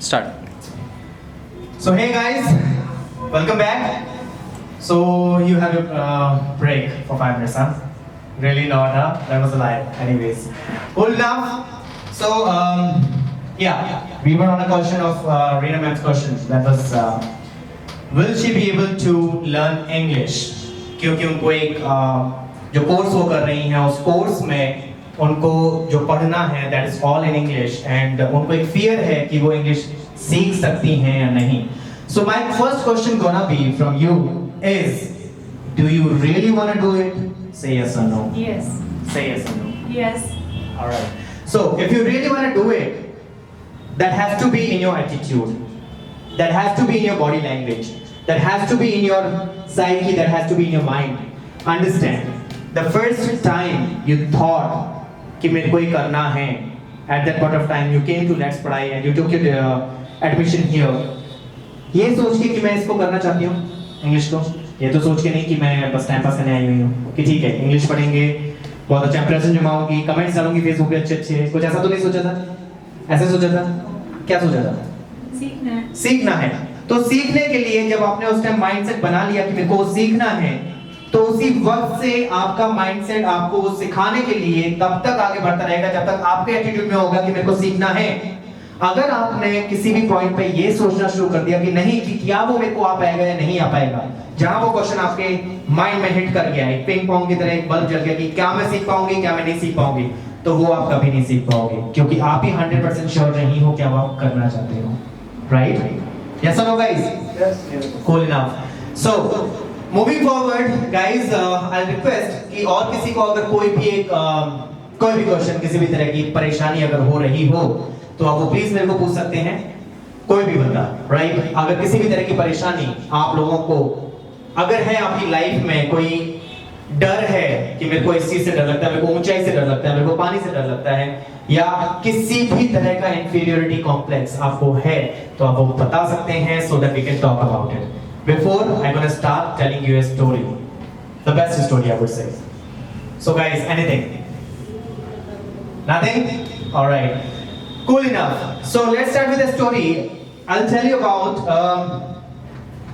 Start. So hey guys, welcome back. So you have a break for 5 minutes, huh? Really not, huh? That was a lie. Anyways, cool enough. So yeah, we were on a question of Reena Ma'am's question. That was, will she be able to learn English? क्योंकि उनको एक जो course वो कर रही हैं उस course में उनको जो पढ़ना है that is all in English and उनको एक fear है कि वो English सीख सकती हैं या नहीं. So my first question gonna be from you is, do you really wanna do it? Say yes or no. Yes. Say yes or no. Yes. All right. So if you really wanna do it, that has to be in your attitude. That has to be in your body language. That has to be in your psyche. That has to be in your mind. Understand? The first time you thought कि मेरे को ये करना है, at that point of time you came to Let's Padhai and you took your admission here. ये सोच के कि मैं इसको करना चाहती हूँ इंग्लिश को, ये तो सोच के नहीं कि मैं बस टाइम पास करने आई हुई हूँ कि ठीक है इंग्लिश पढ़ेंगे, बहुत अच्छा इंप्रेशन जमाऊंगी, कमेंट्स डालूंगी फेसबुक पे अच्छे अच्छे, कुछ ऐसा तो नहीं सोचा था? ऐसे सोचा था? क्या सोचा था? सीखना है. सीखना है. तो सीखने के लिए जब आपने उस टाइम माइंडसेट बना लिया कि मेरे को सीखना है, तो उसी वक्त से आपका माइंडसेट आपको सिखाने के लिए तब तक आगे बढ़ता रहेगा जब तक आपके एटीट्यूड में होगा कि मेरे को सीखना है. अगर आपने किसी भी पॉइंट पे ये सोचना शुरू कर दिया कि नहीं कि क्या वो मेरे को आ पाएगा या नहीं आ पाएगा, जहां वो क्वेश्चन आपके माइंड में हिट कर गया है, पिंग पोंग की तरह एक बल्ब जल गया कि क्या मैं सीख पाऊंगी क्या मैं नहीं सीख पाऊंगी, तो वो आप कभी नहीं सीख पाओगे क्योंकि आप ही 100% श्योर नहीं हो क्या वो आप करना चाहते हो. राइट? यस और no guys? Yes. Cool enough. So moving forward, guys, I'll request कि और किसी को अगर कोई भी क्वेश्चन किसी भी तरह की परेशानी अगर हो रही हो तो आप वो प्लीज मेरे को पूछ सकते हैं. कोई भी बंदा, राइट? अगर किसी भी तरह की परेशानी आप लोगों को अगर है, आपकी लाइफ में कोई डर है कि मेरे को इस चीज से डर लगता है, मेरे को ऊंचाई से डर लगता है, मेरे को पानी से डर लगता है, या किसी भी तरह का इंफीरियरिटी कॉम्प्लेक्स आपको है, तो आप वो बता सकते हैं so that we can talk about it. Before I'm gonna start telling you a story, the best story I would say. So guys, anything? Nothing? All right. Cool enough. So let's start with a story. I'll tell you about.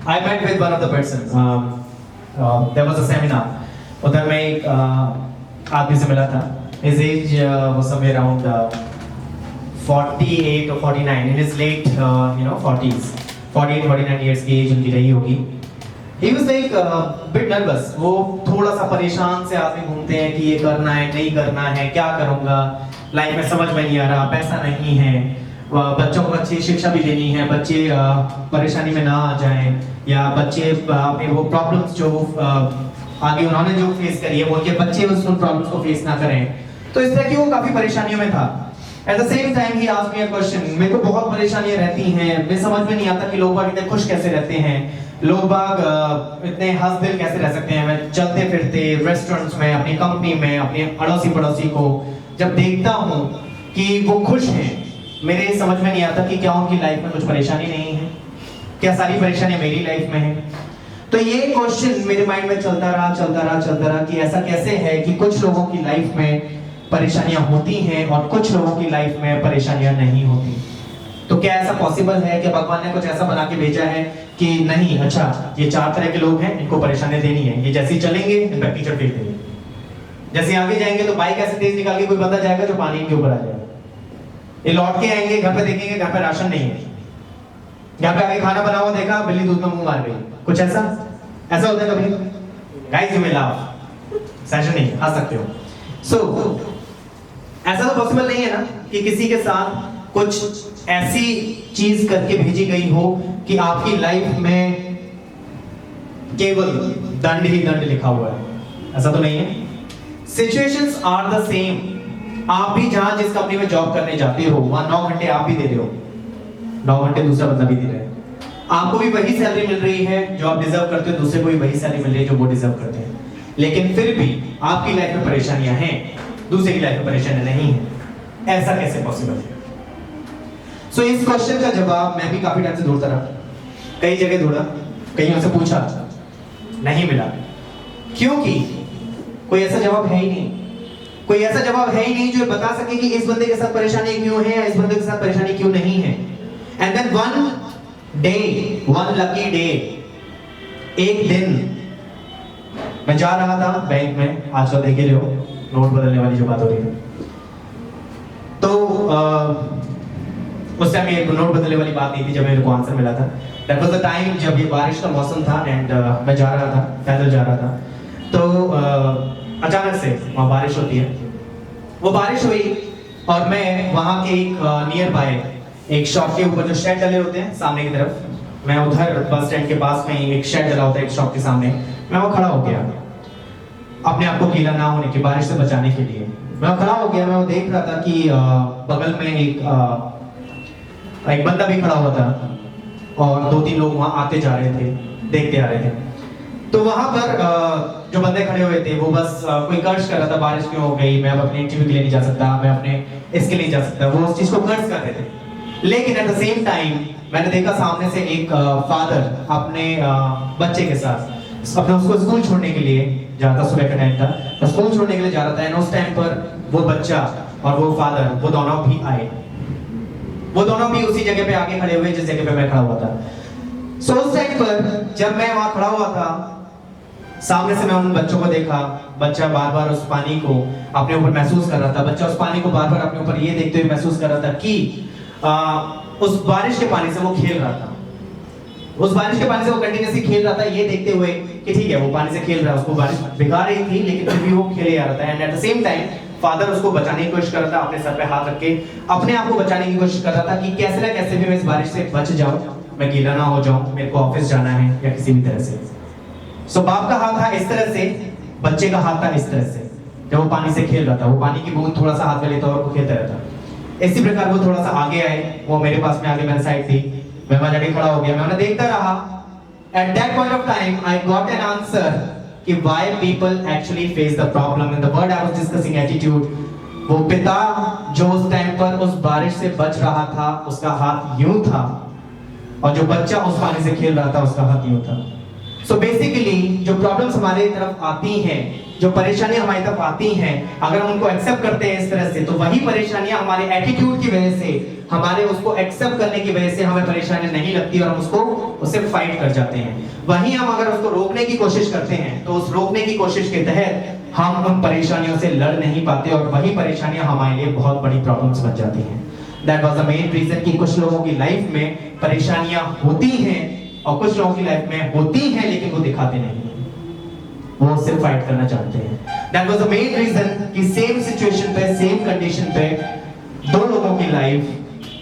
I met with one of the persons. There was a seminar. उधर मैं एक आदमी से मिला था. His age was somewhere around 48 or 49. In his late 40s. 48, 49 years की as उनकी रही होगी. He was like bit nervous. वो थोड़ा सा परेशान से आदमी घूमते हैं कि ये करना है नहीं करना है, क्या करूँगा, लाइफ में समझ में नहीं आ रहा, पैसा नहीं है, बच्चों को अच्छी शिक्षा भी देनी है, बच्चे परेशानी में ना आ जाएं, या बच्चे अपने वो प्रॉब्लम्स जो आगे उन्होंने जो फेस करी है वो उनके बच्चे उन प्रॉब्लम्स को फेस ना करें. तो इस तरह की वो काफी परेशानियों में था. At the same time he asked me a question. मेरे को बहुत परेशानियां रहती हैं, मैं समझ में नहीं आता कि लोग बाग इतने खुश कैसे रहते हैं, लोग बाग इतने हंस दिल कैसे रह सकते हैं. मैं चलते फिरते रेस्टोरेंट्स में, अपनी कंपनी में, अपने अड़ोसी पड़ोसी को जब देखता हूँ कि वो खुश हैं, मेरे समझ में नहीं आता कि क्या उनकी लाइफ में कुछ परेशानी नहीं है, क्या सारी परेशानियां मेरी लाइफ में है. तो ये क्वेश्चन मेरे माइंड में चलता रहा कि ऐसा कैसे है कि कुछ लोगों की लाइफ में परेशानियां होती हैं और कुछ लोगों की लाइफ में परेशानियां नहीं होती. तो क्या ऐसा पॉसिबल है कि भगवान ने कुछ ऐसा बना के भेजा है कि नहीं, अच्छा ये 4 तरह के लोग हैं, इनको परेशानी देनी है, ये जैसे ही चलेंगे इन पर कीचड़ फेंक देंगे, जैसे आगे जाएंगे तो बाइक ऐसे तेज निकाल के कोई बंदा जाएगा जो पानी इनके ऊपर आ जाएगा, ये लौट के आएंगे घर पे देखेंगे घर पे राशन नहीं है, यहाँ पे आगे खाना बना हुआ देखा बिल्ली दूध में मुंह मार गई, कुछ ऐसा होता है कभी? Guys you may laugh, session नहीं, हंस सकते हो. सो ऐसा तो पॉसिबल नहीं है ना कि किसी के साथ कुछ ऐसी चीज करके भेजी गई हो कि आपकी लाइफ में केवल दंड ही दंड लिखा हुआ है. ऐसा तो नहीं है. Situations are the same. आप भी जहां जिस कंपनी में जॉब करने जाते हो वहां 9 घंटे आप भी दे रहे हो, 9 घंटे दूसरा बंदा भी दे रहा है. आपको भी वही सैलरी मिल रही है जो आप डिजर्व करते हो, दूसरे को भी वही सैलरी मिल रही है जो वो डिजर्व करते हैं, लेकिन फिर भी आपकी लाइफ में परेशानियां हैं, दूसरे की लाइफ में परेशानियां नहीं है. ऐसा कैसे पॉसिबल है? सो इस क्वेश्चन का जवाब मैं भी काफी टाइम से ढूंढता रहा, कई जगह ढूंढा, कईयों से पूछा, नहीं मिला. क्योंकि कोई ऐसा जवाब है ही नहीं. कोई ऐसा जवाब है ही नहीं जो बता सके कि इस बंदे के साथ परेशानी क्यों है या इस बंदे के साथ परेशानी क्यों नहीं है. And then one day, one lucky day, एक दिन मैं जा रहा था बैंक में, आजकल देख ही रहे हो नोट बदलने वाली जो बात हो रही है, तो उस टाइम ये नोट बदलने वाली बात नहीं थी जब मेरे को आंसर मिला था। दैट वाज द टाइम जब ये बारिश का मौसम था एंड मैं जा रहा था, पैदल जा रहा था, तो अचानक से वहाँ बारिश होती है। वो बारिश हुई और मैं वहाँ के एक नियर बाय एक शॉप के ऊपर जो शेड डले होते हैं सामने की तरफ, मैं उधर बस स्टैंड के पास में ही एक शेड डला होता है एक शॉप के सामने, मैं वो खड़ा हो गया अपने आप को गीला ना होने की, बारिश से बचाने के लिए। मैं खड़ा हो गया, मैं वो देख रहा था कि बगल में एक बंदा भी खड़ा हुआ था और 2-3 लोग वहाँ आते जा रहे थे, देखते आ रहे थे। तो वहाँ पर जो बंदे खड़े हुए थे वो बस कोई कर्ज कर रहा था, बारिश क्यों हो गई, मैं अब अपने इंटरव्यू के लिए नहीं जा सकता, मैं अपने इसके लिए नहीं जा सकता, वो उस चीज को कर्ज कर रहे थे। लेकिन एट द सेम टाइम मैंने देखा सामने से एक फादर अपने बच्चे के साथ अपने उसको स्कूल छोड़ने के लिए जा रहा था, सुबह का टाइम था, तो स्कूल छोड़ने के लिए जा रहा था। एंड उस टाइम पर वो बच्चा और वो फादर, वो दोनों भी आए, वो दोनों भी उसी जगह पे आके खड़े हुए जिस जगह पे मैं खड़ा हुआ था। सो उस टाइम पर जब मैं वहां खड़ा हुआ था, सामने से मैं उन बच्चों को देखा, बच्चा बार बार उस पानी को अपने ऊपर महसूस कर रहा था, बच्चा उस पानी को बार बार अपने ऊपर ये देखते हुए महसूस कर रहा था कि उस बारिश के पानी से वो खेल रहा था, उस बारिश के पानी से वो कंटिन्यूअसली खेल रहा था, ये देखते हुए कि ठीक है वो पानी से खेल रहा है, उसको बारिश भिगा रही थी लेकिन फिर भी वो खेले जा रहा था। And at the same time father उसको बचाने की कोशिश कर रहा था, अपने सर पे हाथ रख के अपने आप को बचाने की कोशिश कर रहा था कि कैसे ना कैसे भी मैं इस बारिश से बच जाऊं, मैं गीला ना हो जाऊं, मेरे को ऑफिस जाना है या किसी भी तरह से। सो बाप का हाथ था इस तरह से, बच्चे का हाथ था इस तरह से, जब वो पानी से खेल रहा था, वो पानी की बूंद थोड़ा सा हाथ में लेता और वो खेलता रहता। इसी प्रकार वो थोड़ा सा आगे आए, वो मेरे पास में आगे मेरी साइड थी, मैं वहां जाके खड़ा हो गया, मैं उन्हें देखता रहा। At that point of time I got an answer कि why people actually face the problem in the word I was discussing attitude। वो पिता जो उस टाइम पर उस बारिश से बच रहा था, उसका हाथ यूं था, और जो बच्चा उस पानी से खेल रहा था उसका हाथ यूं था। सो बेसिकली जो प्रॉब्लम्स हमारे तरफ आती हैं, जो परेशानियां हमारी तरफ आती हैं, अगर हम उनको एक्सेप्ट करते हैं इस तरह से, तो वही परेशानियां हमारे एटीट्यूड की वजह से, हमारे उसको एक्सेप्ट करने की वजह से हमें परेशानियां नहीं लगती और हम उससे फाइट कर जाते हैं। वहीं हम अगर उसको रोकने की कोशिश करते हैं तो उस रोकने की कोशिश के तहत हम उन परेशानियों से लड़ नहीं पाते और वही परेशानियां हमारे लिए बहुत बड़ी प्रॉब्लम्स बन जाती हैं। That was the main reason कि कुछ लोगों की लाइफ में परेशानियां होती हैं और कुछ लोगों की लाइफ में होती हैं लेकिन वो दिखाते नहीं, वो सिर्फ फाइट करना चाहते हैं। That was the main reason कि सेम सिचुएशन पे, सेम कंडीशन पे दो लोगों की लाइफ,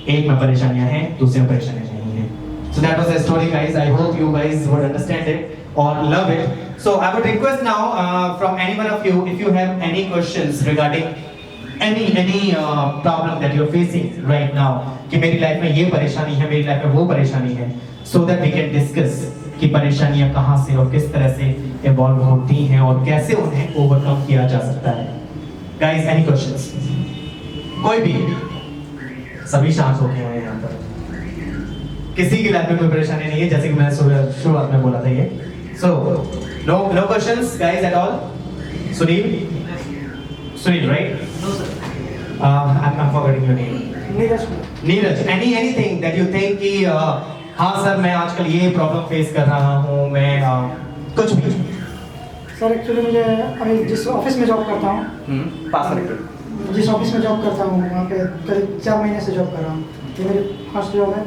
एक में परेशानियां हैं, दूसरे में परेशानियां नहीं हैं। So that was the story, guys. I hope you guys would understand it or love it. So I would request now from any one of you, if you have any questions regarding any problem that you're facing right now, कि मेरी life में ये परेशानी है, मेरी life में वो परेशानी है, so that we can discuss कि परेशानियां कहाँ से और किस तरह से evolve होती हैं और कैसे उन्हें overcome किया जा सकता है। Guys, any questions? कोई भी? सभी शांत हो गए हैं यहाँ पर, किसी की लाइफ में कोई परेशानी नहीं है, जैसे कि मैंने शुरुआत में बोला था ये। So no questions, guys at all? Sunil, right? No, sir. I'm forgetting your name. Neeraj. Anything that you think कि हाँ सर मैं आजकल ये प्रॉब्लम फेस कर रहा हूँ, मैं कुछ भी। सर एक्चुअली मुझे अभी जिस ऑफिस में जॉब करता हूँ, जिस ऑफिस में जॉब करता हूँ वहाँ पे करीब 4 महीने से जॉब कर रहा हूँ। ये मेरी फर्स्ट जॉब है